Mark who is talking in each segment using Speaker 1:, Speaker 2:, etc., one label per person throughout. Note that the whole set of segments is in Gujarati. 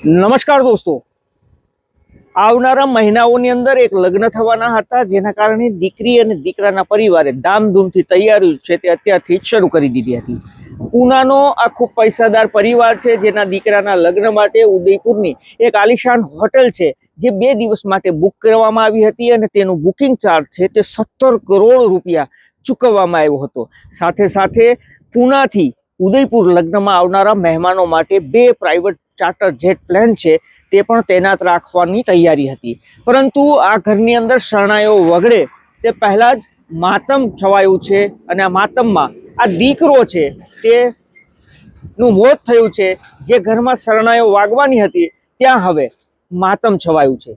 Speaker 1: નમસ્કાર દોસ્તો, આવનારા મહિનાઓની અંદર એક લગ્ન થવાના હતા, જેના કારણે દીકરી અને દીકરાના પરિવારે ધામધૂમથી તૈયારી છે તે અત્યારથી જ શરૂ કરી દીધી હતી. પૂનાનો આ ખૂબ પૈસાદાર પરિવાર છે, જેના દીકરાના લગ્ન માટે ઉદયપુરની એક આલિશાન હોટેલ છે જે 2 દિવસ માટે બુક કરવામાં આવી હતી અને તેનું બુકિંગ ચાર્જ છે તે 17 કરોડ રૂપિયા ચૂકવવામાં આવ્યો હતો. સાથે સાથે પૂનાથી ઉદયપુર લગ્નમાં આવનારા મહેમાનો માટે 2 પ્રાઇવેટ ચાર્ટર જેટ પ્લેન છે તે પણ તૈનાત રાખવાની તૈયારી હતી. પરંતુ આ ઘરની અંદર શરણાઈઓ વગડે તે પહેલા જ માતમ છવાયું છે અને આ માતમમાં આ દીકરો છે તેનું મોત થયું છે. જે ઘરમાં શરણાઈઓ વાગવાની હતી ત્યાં હવે માતમ છવાયું છે.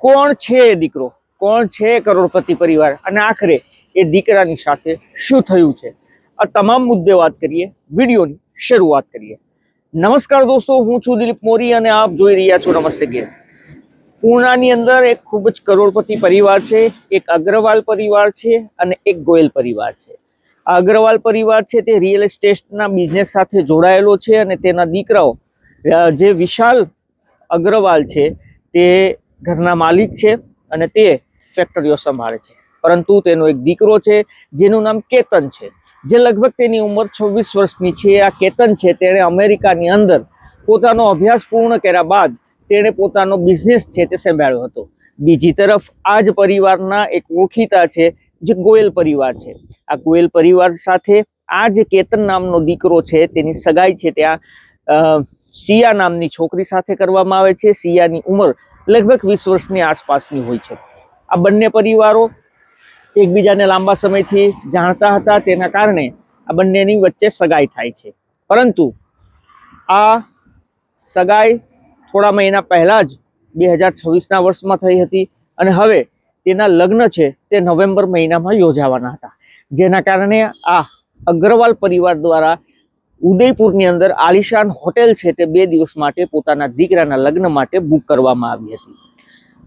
Speaker 1: કોણ છે એ દીકરો, કોણ છે કરોડપતિ પરિવાર અને આખરે એ દીકરાની સાથે શું થયું છે, આ તમામ મુદ્દે વાત કરીએ. વિડીયોની શરૂઆત કરીએ. નમસ્કાર દોસ્તો, હું છું દિલીપ મોરી અને આપ જોઈ રહ્યા છો નમસ્તે ગેમ. પૂનાની અંદર એક ખૂબ જ કરોડપતિ પરિવાર છે. એક અગ્રવાલ પરિવાર છે અને એક ગોયલ પરિવાર છે. આ અગ્રવાલ પરિવાર છે તે રિયલ એસ્ટેટના બિઝનેસ સાથે જોડાયેલો છે અને તેના દીકરાઓ જે વિશાલ અગ્રવાલ છે તે ઘરના માલિક છે અને તે ફેક્ટરીઓ સંભાળે છે. પરંતુ તેનો એક દીકરો છે જેનું નામ કેતન છે, જે લગભગ તેની ઉંમર 26 વર્ષની છે. આ કેતન છે તેણે અમેરિકાની અંદર પોતાનો અભ્યાસ પૂર્ણ કર્યા બાદ તેણે પોતાનો બિઝનેસ છે તે સંભાળ્યો હતો. બીજી તરફ આ જ પરિવારના એક ઓળખીતા છે જે ગોયલ પરિવાર છે. આ ગોયલ પરિવાર સાથે આ જે કેતન નામનો દીકરો છે તેની સગાઈ છે ત્યાં સિયા નામની છોકરી સાથે કરવામાં આવે છે. સિયાની ઉંમર લગભગ 20 વર્ષની આસપાસની હોય છે. આ બંને પરિવારો એકબીજાને લાંબા સમયથી જાણતા હતા, તેના કારણે આ બંનેની વચ્ચે સગાઈ થાય છે. પરંતુ આ સગાઈ થોડા મહિના પહેલા જ 2026ના વર્ષમાં થઈ હતી અને હવે તેના લગ્ન છે તે નવેમ્બર મહિનામાં યોજાવાના હતા. જેના કારણે આ અગ્રવાલ પરિવાર દ્વારા ઉદયપુરની અંદર આલિશાન હોટેલ છે તે 2 દિવસ માટે પોતાના દીકરાના લગ્ન માટે બુક કરવામાં આવી હતી.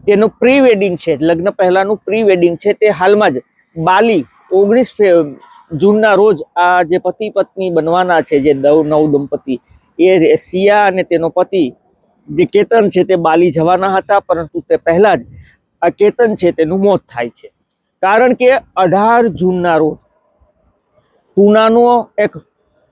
Speaker 1: તેનું પ્રી વેડિંગ છે, લગ્ન પહેલાનું પ્રી વેડિંગ છે તે હાલમાં જ બાલી 19 જૂનના રોજ આ જે પતિ પત્ની બનવાના છે, જે નવ દંપતી, એ સિયા અને તેનો પતિ જે કેતન છે તે બાલી જવાના હતા. પરંતુ તે પહેલા જ આ કેતન છે તેનું મોત થાય છે. કારણ કે 18 જૂનના રોજ પૂનાનો એક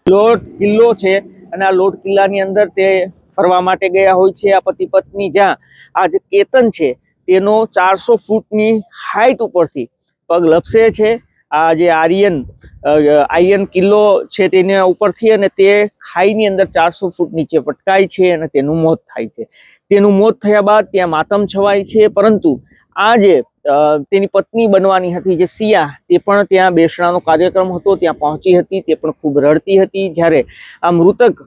Speaker 1: લોટ કિલ્લો છે અને આ લોટ કિલ્લાની અંદર તે ફરવા માટે ગયા હોય છે આ પતિ પત્ની, જ્યાં આ જે કેતન છે તેનો 400 ફૂટની હાઈટ ઉપરથી પગ લપસે છે. આ જે આર્યન કિલ્લો છે તેના ઉપરથી અને તે ખાઈની અંદર 400 ફૂટ નીચે પટકાય છે અને તેનું મોત થાય છે. તેનું મોત થયા બાદ ત્યાં માતમ છવાય છે. પરંતુ આ જે તેની પત્ની બનવાની હતી જે સિયા, તે પણ ત્યાં બેસણાનો કાર્યક્રમ હતો ત્યાં પહોંચી હતી. તે પણ ખૂબ રડતી હતી. જ્યારે આ મૃતક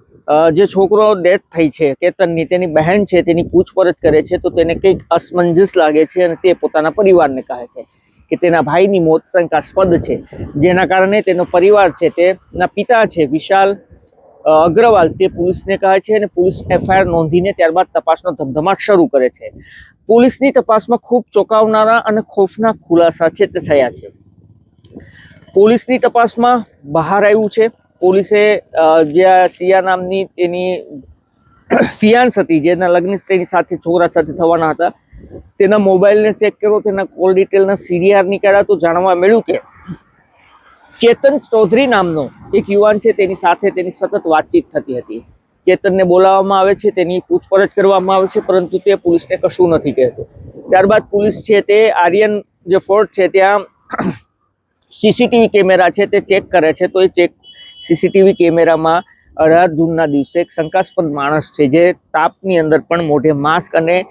Speaker 1: જે છોકરો ડેથ થઈ છે કેતનની, તેની બહેન છે તેની પૂછપરછ કરે છે તો તેને કંઈક અસમંજસ લાગે છે અને તે પોતાના પરિવારને કહે છે કે તેના ભાઈની મોત શંકાસ્પદ છે. જેના કારણે તેનો પરિવાર છે, તેના પિતા છે વિશાલ અગ્રવાલ, તે પોલીસને કહે છે અને પોલીસ FIR નોંધીને ત્યારબાદ તપાસનો ધમધમાટ શરૂ કરે છે. પોલીસની તપાસમાં ખૂબ ચોંકાવનારા અને ખોફનાક ખુલાસા છે તે થયા છે. પોલીસની તપાસમાં બહાર આવ્યું છે, પોલીસે જે સિયા નામની તેની ફિયાન્સ હતી, જેના લગ્ન તેની સાથે છોકરા સાથે થવાના હતા, તેના મોબાઈલને ચેક કર્યો, તેના કોલ ડિટેલના CDR નીકળ્યા તો જાણવા મળ્યું કે ચેતન ચૌધરી નામનો એક યુવાન છે તેની સાથે તેની સતત વાતચીત થતી હતી. ચેતનને બોલાવવામાં આવે છે, તેની પૂછપરછ કરવામાં આવે છે, પરંતુ તે પોલીસને કશું નથી કહેતો. ત્યારબાદ પોલીસ છે તે આર્યન જે ફોર્ટ છે ત્યાં CCTV કેમેરા છે તે ચેક કરે છે. તો એ CCTV કેમેરામાં 18 જૂનના દિવસે એક શંકાસ્પદ માણસ છે જે તાપની અંદર પણ મોઢે માસ્ક અને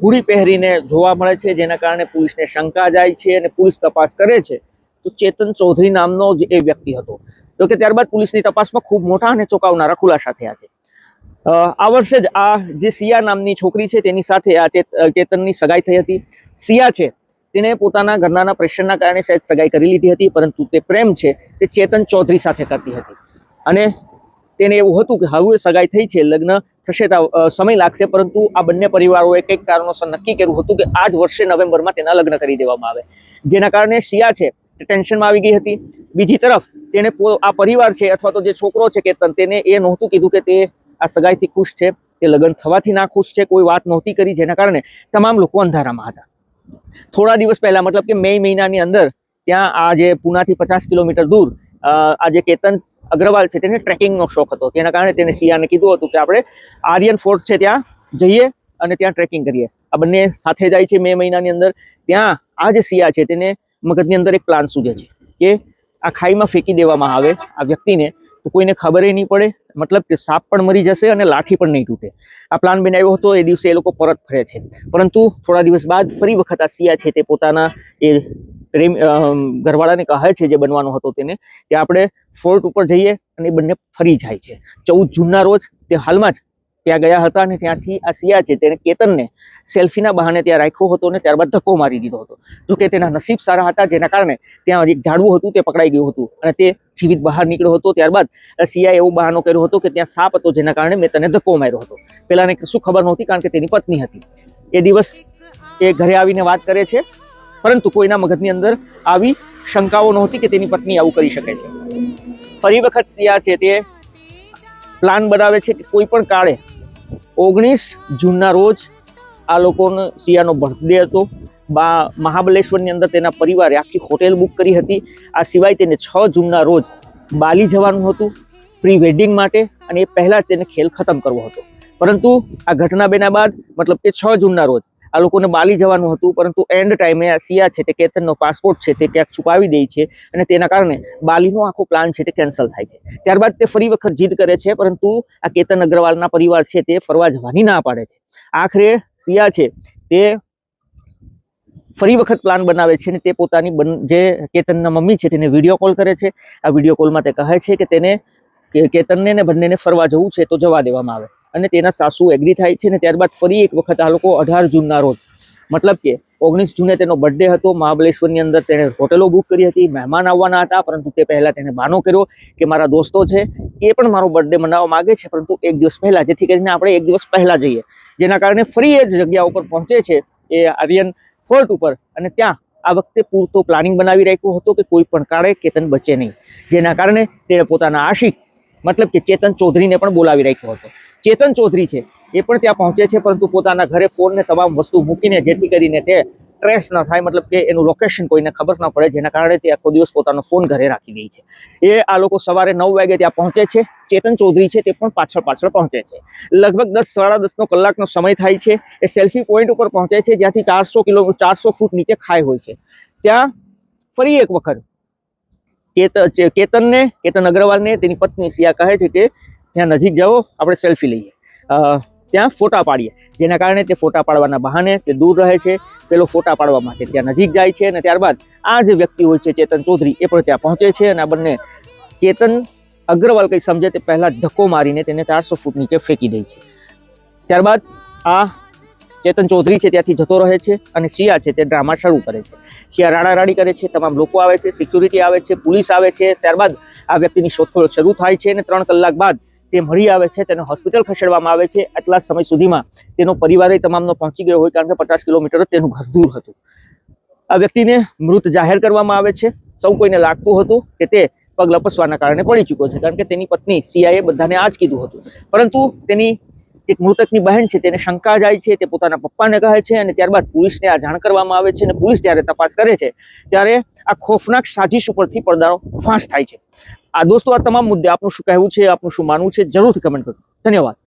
Speaker 1: હુડી પહેરીને જોવા મળે છે, જેના કારણે પોલીસને શંકા જાય છે અને પોલીસ તપાસ કરે છે તો ચેતન ચૌધરી નામનો જ એ વ્યક્તિ હતો. તો કે ત્યારબાદ પોલીસની તપાસમાં ખૂબ મોટા અને ચોંકાવનારા ખુલાસા થયા છે. આ વર્ષે જ આ જે સિયા નામની છોકરી છે તેની સાથે આ ચેતનની સગાઈ થઈ હતી. સિયા છે તેણે પોતાના ઘરનાના પ્રેશરના કારણે સહેજ સગાઈ કરી લીધી હતી, પરંતુ તે પ્રેમ છે તે ચેતન ચૌધરી સાથે કરતી હતી અને તેને એવું હતું કે હવે સગાઈ થઈ છે, લગ્ન થશે તો સમય લાગશે. પરંતુ આ બંને પરિવારોએ કંઈક કારણોસર નક્કી કર્યું હતું કે આ જ વર્ષે નવેમ્બરમાં તેના લગ્ન કરી દેવામાં આવે. જેના કારણે સિયા છે તે ટેન્શનમાં આવી ગઈ હતી. બીજી તરફ તેણે આ પરિવાર છે અથવા તો જે છોકરો છે કેતન, તેને એ નહોતું કીધું કે તે આ સગાઈથી ખુશ છે. તે લગ્ન થવાથી નાખુશ છે, કોઈ વાત નહોતી કરી, જેના કારણે તમામ લોકો અંધારામાં હતા. થોડા દિવસ પહેલા મતલબ કે મે મહિનાની અંદર ત્યાં આ જે પુનાથી 50 કિલોમીટર દૂર આ જે કેતન અગ્રવાલ છે તેને ટ્રેકિંગનો શોખ હતો. તેના કારણે તેને સિયાને કીધું હતું કે આપણે આર્યન ફોર્ટ છે ત્યાં જઈએ અને ત્યાં ટ્રેકિંગ કરીએ. આ બંને સાથે જાય છે મે મહિનાની અંદર. ત્યાં આ જે સિયા છે તેને મગજની અંદર એક પ્લાન સૂજે છે કે આ ખાઈમાં ફેંકી દેવામાં આવે આ વ્યક્તિને, તો કોઈને ખબર નહીં પડે, મતલબ કે સાપ પણ મરી જશે અને લાઠી પણ નહીં તૂટે. આ પ્લાન બનાવ્યો હતો. એ દિવસે એ લોકો પરત ફરે છે, પરંતુ થોડા દિવસ બાદ ફરી વખત આ સિયા છે તે પોતાના એ પ્રેમ ઘરવાળાને કહે છે જે બનવાનો હતો તેને કે આપણે ફોર્ટ ઉપર જઈએ, અને એ બંને ફરી જાય છે. 14 જૂનના રોજ તે હાલમાં જ ત્યાં ગયા હતા અને ત્યાંથી આ સિયા છે તેને કેતનને સેલ્ફીના બહાને ત્યાં રાખ્યો હતો અને ત્યારબાદ ધક્કો મારી દીધો હતો. જોકે તેના નસીબ સારા હતા, જેના કારણે ત્યાં એક ઝાડવું હતું તે પકડાઈ ગયું હતું અને તે જીવિત બહાર નીકળ્યો હતો. ત્યારબાદ સિયાએ એવો બહાનો કર્યો હતો કે ત્યાં સાપ હતો, જેના કારણે મેં તને ધક્કો માર્યો હતો. પેલાને શું ખબર નહોતી, કારણ કે તેની પત્ની હતી. એ દિવસ એ ઘરે આવીને વાત કરે છે, પરંતુ કોઈના મગજની અંદર આવી શંકાઓ નહોતી કે તેની પત્ની આવું કરી શકે છે. ફરી વખત સિયા છે તે પ્લાન બનાવે છે કે કોઈ પણ કાળે 19 જૂનના રોજ આ લોકોનો સિયાનો બર્થડે હતો. મહાબલેશ્વરની અંદર તેના પરિવારે આખી હોટેલ બુક કરી હતી. આ સિવાય તેને 6 જૂનના રોજ બાલી જવાનું હતું પ્રી વેડિંગ માટે, અને એ પહેલાં તેને ખેલ ખતમ કરવો હતો. પરંતુ આ ઘટના બન્યા બાદ મતલબ કે 6 જૂનના રોજ આ લોકોને બાલી જવાનું હતું, પરંતુ એન્ડ ટાઈમે આ સિયા છે તે કેતનનો પાસપોર્ટ છે તે ક્યાંક છુપાવી દે છે અને તેના કારણે બાલીનો આખો પ્લાન છે તે કેન્સલ થાય છે. ત્યારબાદ તે ફરી વખત જીદ કરે છે, પરંતુ આ કેતન અગ્રવાલના પરિવાર છે તે ફરવા જવાની ના પાડે છે. આખરે સિયા છે તે ફરી વખત પ્લાન બનાવે છે અને તે પોતાની જે કેતનના મમ્મી છે તેને વિડીયો કોલ કરે છે. આ વિડીયો કોલમાં તે કહે છે કે તેને કેતનને ને બંનેને ફરવા જવું છે તો જવા દેવામાં આવે, અને તેના સાસુ એગ્રી થાય છે. અને ત્યારબાદ ફરી એક વખત આ લોકો 18 જૂનના રોજ મતલબ કે 19 જૂને તેનો બર્થડે હતો. મહાબલેશ્વરની અંદર તેણે હોટેલો બુક કરી હતી, મહેમાન આવવાના હતા, પરંતુ તે પહેલાં તેને બહાનો કર્યો કે મારા દોસ્તો છે એ પણ મારો બર્થડે મનાવવા માગે છે, પરંતુ એક દિવસ પહેલાં, જેથી કરીને આપણે એક દિવસ પહેલાં જઈએ. જેના કારણે ફરી એ જ જગ્યા ઉપર પહોંચે છે એ આર્યન ફોર્ટ ઉપર, અને ત્યાં આ વખતે પૂરતો પ્લાનિંગ બનાવી રાખ્યો હતો કે કોઈ પણ કાળે કેતન બચે નહીં. જેના કારણે તેણે પોતાના આશિક મતલબ કે ચેતન ચૌધરીને પણ બોલાવી રાખ્યો હતો. ચેતન ચૌધરી છે એ પણ ત્યાં પહોંચે છે, પરંતુ પોતાના ઘરે ફોન ને તમામ વસ્તુ મૂકીને, જેથી કરીને તે ટ્રેસ ન થાય, મતલબ કે એનું લોકેશન કોઈને ખબર ન પડે, જેના કારણે તે આખો દિવસ પોતાનો ફોન ઘરે રાખી દે છે. એ આ લોકો સવારે 9 વાગે ત્યાં પહોંચે છે. ચેતન ચૌધરી છે તે પણ પાછળ પહોંચે છે. લગભગ 10 સાડા 10 કલાકનો સમય થાય છે. એ સેલ્ફી પોઈન્ટ ઉપર પહોંચે છે, જ્યાંથી 400 ફૂટ નીચે ખાઈ હોય છે. ત્યાં ફરી એક વખત કેતન અગ્રવાલને તેની પત્ની સિયા કહે છે કે ત્યાં નજીક જાઓ, આપણે સેલ્ફી લઈએ, ત્યાં ફોટા પાડીએ. જેના કારણે તે ફોટા પાડવાના બહાને તે દૂર રહે છે. પેલો ફોટા પાડવા માટે ત્યાં નજીક જાય છે, અને ત્યારબાદ આ જે વ્યક્તિ હોય છે ચેતન ચૌધરી એ પણ ત્યાં પહોંચે છે, અને આ બંને કેતન અગ્રવાલ કંઈ સમજે તે પહેલાં ધક્કો મારીને તેને 400 ફૂટ નીચે ફેંકી દે છે. ત્યારબાદ આ ચેતન ચૌધરી છે ત્યાંથી જતો રહે છે, અને સિયા છે તે ડ્રામા શરૂ કરે છે. સિયા રાડારાડી કરે છે, તમામ લોકો આવે છે, સિક્યુરિટી આવે છે, પોલીસ આવે છે. ત્યારબાદ આ વ્યક્તિની શોધખોળ શરૂ થાય છે, અને 3 કલાક બાદ તે મળી આવે છે. તેને હોસ્પિટલ ખસેડવામાં આવે છે. આટલા સમય સુધીમાં તેનો પરિવાર તમામનો પહોંચી ગયો હોય, કારણ કે 50 કિલોમીટર જ તેનું ઘર દૂર હતું. આ વ્યક્તિને મૃત જાહેર કરવામાં આવે છે. સૌ કોઈને લાગતું હતું કે તે પગ લપસવાના કારણે પડી ચૂક્યો છે, કારણ કે તેની પત્ની સિયાએ બધાને આ જ કીધું હતું. પરંતુ તેની જે મૃતકની બહેન છે તેને શંકા જાય છે. તે પોતાના પપ્પાને કહે છે, અને ત્યારબાદ પોલીસને આ જાણ કરવામાં આવે છે. અને પોલીસ જ્યારે તપાસ કરે છે ત્યારે આ ખોફનાક સાજિશ ઉપરથી પડદાનો ફાંસ થાય છે. આ દોસ્તો, આ તમામ મુદ્દે આપનું શું કહેવું છે, આપનું શું માનવું છે, જરૂરથી કમેન્ટ કરો. ધન્યવાદ.